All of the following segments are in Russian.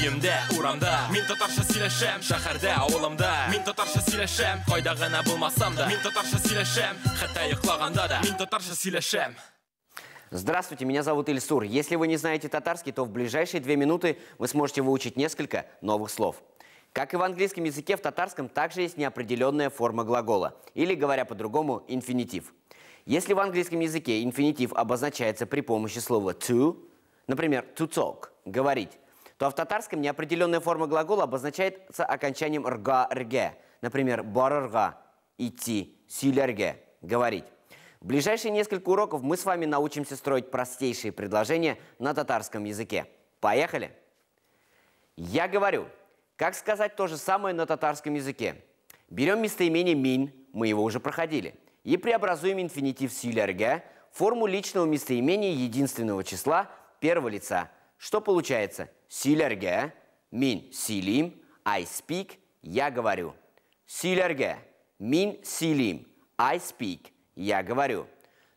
Үйімде, урамда, мен татарша сөйлешем. Шәһәрдә, ауылымда, мен татарша сөйлешем. Кайда гына булмасам да, мен татарша сөйлешем. Хәтта йоклаганда да, мен татарша сөйлешем. Здравствуйте, меня зовут Ильсур. Если вы не знаете татарский, то в ближайшие 2 минуты вы сможете выучить несколько новых слов. Как и в английском языке, в татарском также есть неопределенная форма глагола, или, говоря по-другому, инфинитив. Если в английском языке инфинитив обозначается при помощи слова to, например, to talk, говорить, то в татарском неопределенная форма глагола обозначается окончанием рга-рге, например, барырга, идти, силерге, говорить. В ближайшие несколько уроков мы с вами научимся строить простейшие предложения на татарском языке. Поехали! Я говорю. Как сказать то же самое на татарском языке? Берем местоимение мин, мы его уже проходили, и преобразуем инфинитив силерге в форму личного местоимения единственного числа первого лица. Что получается? Силерге, мин силим, I speak, я говорю. Силерге, мин силим, I speak, я говорю.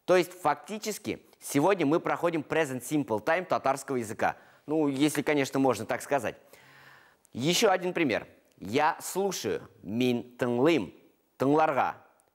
То есть фактически сегодня мы проходим present simple time татарского языка. Ну, если, конечно, можно так сказать. Еще один пример. Я слушаю. Мин тыңлым, тыңларга.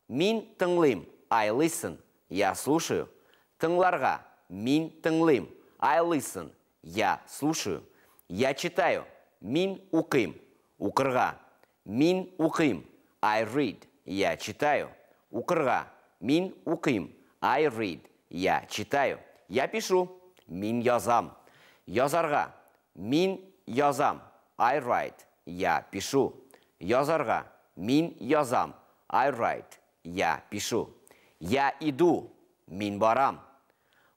Мин тыңлым, I listen, я слушаю. Тыңларга. Мин тыңлым, I listen, я слушаю. Я читаю. Мин укым, укырга. Мин укым, I read, я читаю. Укырга. Мин укым, I read, я читаю. Я пишу. Мин язам. Язарга. Мин язам, I write, я пишу. Язарга. Мин язам, I write, я пишу. Я иду. Мин барам.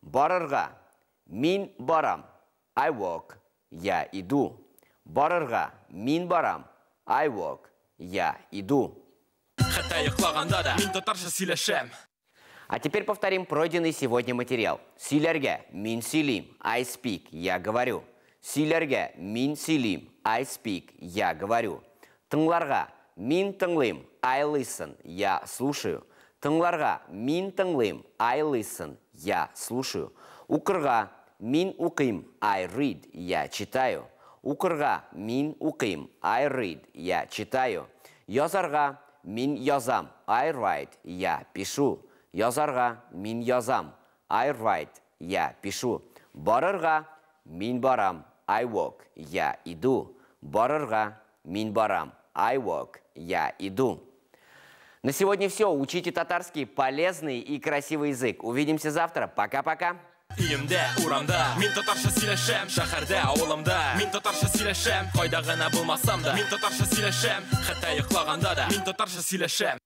Барырга. Мин барам, I walk, я иду. Барырга. Мин барам, I walk, я иду. Хәтта йоклаганда да, мен татарша сөйлешем. А теперь повторим пройденный сегодня материал. Силерге, мин силим, I speak, я говорю. Силерге, мин силим, I speak, я говорю. Тыңларга, мин тыңлым, I listen, я слушаю. Тыңларга, мин тыңлым, I listen, я слушаю. Укырга, мин укым, I read, я читаю. Укырга, мин укым, I read, я читаю. Язарга, мин язам, I write, я пишу. Язарга, мин язам, I write, я пишу. Барырга, мин барам, I walk, я иду. Барырга, мин барам, I walk, я иду. На сегодня все. Учите татарский полезный и красивый язык. Увидимся завтра. Пока-пока. Үйімде, урамда, мен татарша сөйлешем. Шәһәрдә, ауылымда, мен татарша сөйлешем. Кайда гына булмасам да, мен татарша сөйлешем. Хәтта йоклаганда да, мен татарша сөйлешем.